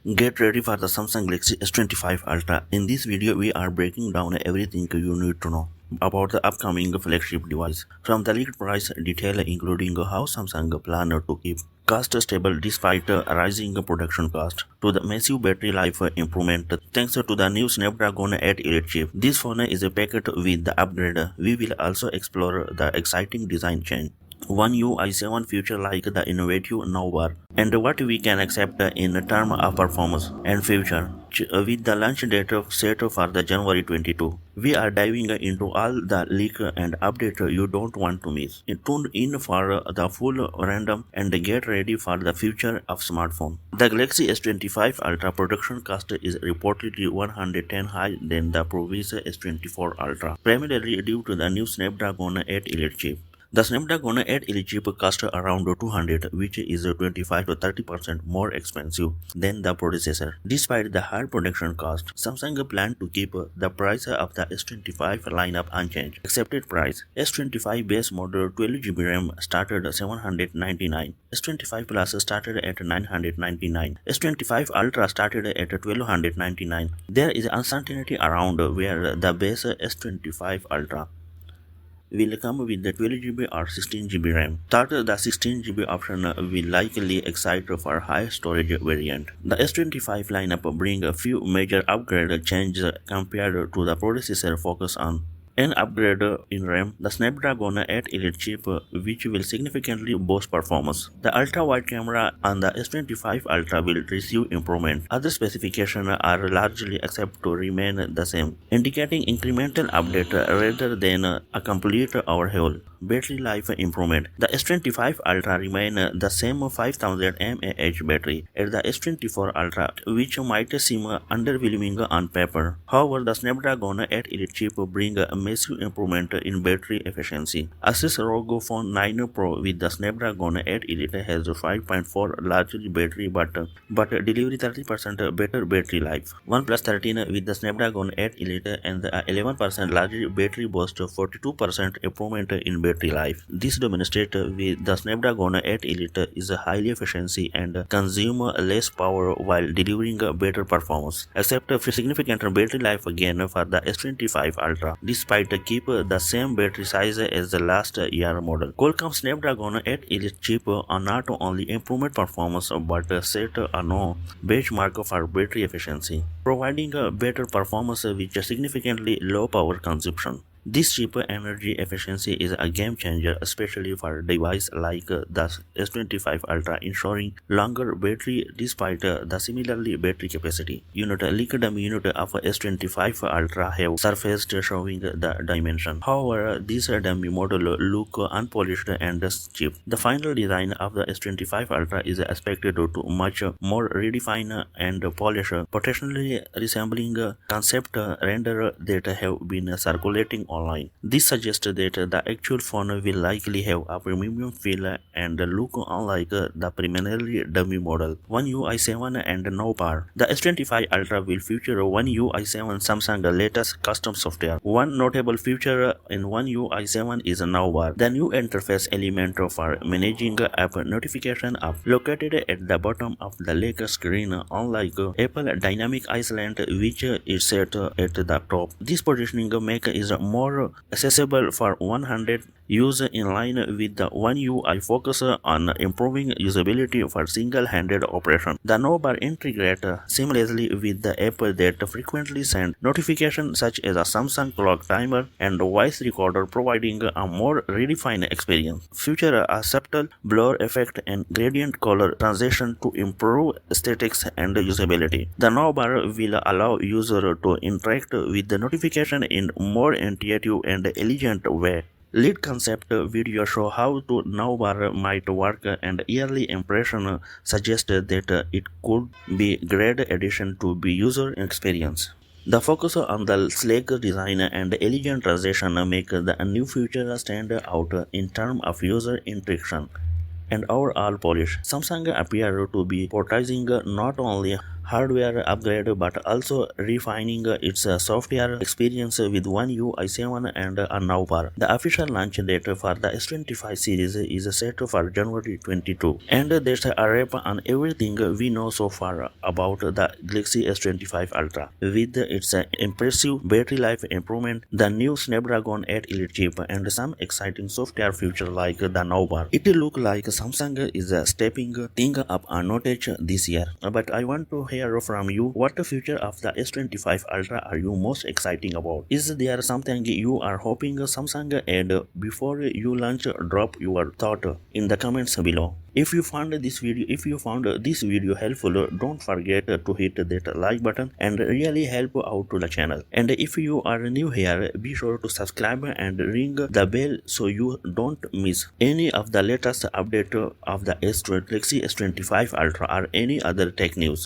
Get ready for the Samsung Galaxy S25 Ultra. In this video, we are breaking down everything you need to know about the upcoming flagship device. From the leaked price detail including how Samsung plan to keep cost stable despite rising production cost, to the massive battery life improvement thanks to the new Snapdragon 8 Elite chip. This phone is packed with the upgrade. We will also explore the exciting design change, One UI 7 feature like the innovative navbar, and what we can accept in terms of performance and future. With the launch date set for the January 22, we are diving into all the leak and update you don't want to miss. Tune in for the full random and get ready for the future of smartphone. The Galaxy S25 Ultra production cost is reportedly 110 higher than the previous S24 Ultra, primarily due to the new Snapdragon 8 Elite chip. The Snapdragon 8 Elite chip costs around 200, which is 25 to 30% more expensive than the predecessor. Despite the high production cost, Samsung plans to keep the price of the S25 lineup unchanged. Accepted price: S25 base model 12GB RAM started $799, S25 Plus started at $999, S25 Ultra started at $1299. There is uncertainty around where the base S25 Ultra will come with the 12GB or 16GB RAM. Third, the 16GB option will likely excite for high storage variant. The S25 lineup brings a few major upgrade changes compared to the predecessor, focus on an upgrade in RAM, the Snapdragon 8 Elite chip, which will significantly boost performance. The ultra-wide camera on the S25 Ultra will receive improvement. Other specifications are largely accepted to remain the same, indicating incremental update rather than a complete overhaul. Battery life improvement: the S25 Ultra remains the same 5000 mAh battery as the S24 Ultra, which might seem underwhelming on paper. However, the Snapdragon 8 Elite chip brings a massive improvement in battery efficiency. Asus ROG Phone 9 Pro with the Snapdragon 8 Elite has 5.4 largely battery but delivery 30% better battery life. OnePlus 13 with the Snapdragon 8 Elite and the 11% larger battery boost 42% improvement in battery life. This demonstrates with the Snapdragon 8 Elite is highly efficiency and consume less power while delivering better performance, except a significant battery life gain for the S25 Ultra, despite keep the same battery size as the last year model. Qualcomm Snapdragon 8 Elite chip not only improved performance but set a new benchmark for battery efficiency, providing better performance with significantly low power consumption. This cheaper energy efficiency is a game changer, especially for devices like the S25 Ultra, ensuring longer battery despite the similarly battery capacity. Leaked unit of S25 Ultra have surfaced showing the dimension. However, this dummy model look unpolished and cheap. The final design of the S25 Ultra is expected to much more redefined and polished, potentially resembling concept render that have been circulating online. This suggests that the actual phone will likely have a premium feel and look unlike the preliminary dummy model. One UI 7 and navbar: the S25 Ultra will feature One UI 7, Samsung's latest custom software. One notable feature in One UI 7 is navbar, the new interface element for managing app notification app located at the bottom of the lake screen, unlike Apple Dynamic Island, which is set at the top. This positioning makes it more accessible for one-handed use in line with the One UI focus on improving usability for single-handed operation. The navbar integrates seamlessly with the app that frequently send notifications such as a Samsung clock timer and voice recorder, providing a more redefined experience. Feature a subtle blur effect and gradient color transition to improve aesthetics and usability. The navbar will allow user to interact with the notification in more intuitive and elegant way. Lead concept video show how to navbar might work, and early impression suggest that it could be great addition to the user experience. The focus on the sleek design and elegant transition make the new feature stand out in terms of user interaction and overall polish. Samsung appear to be prioritizing not only hardware upgrade but also refining its software experience with one UI 7 and a now bar. The official launch date for the S25 series is set for January 22, and that's a wrap on everything we know so far about the Galaxy S25 Ultra. With its impressive battery life improvement, the new Snapdragon 8 Elite chip, and some exciting software features like the now bar, it looks like Samsung is stepping things up a notch this year. But I want to hear from you, what the future of the S25 Ultra are you most exciting about? Is there something you are hoping Samsung add before you launch? Drop your thought in the comments below. If you found this video helpful, don't forget to hit that like button and really help out to the channel. And if you are new here, be sure to subscribe and ring the bell so you don't miss any of the latest update of the Galaxy S25 Ultra or any other tech news.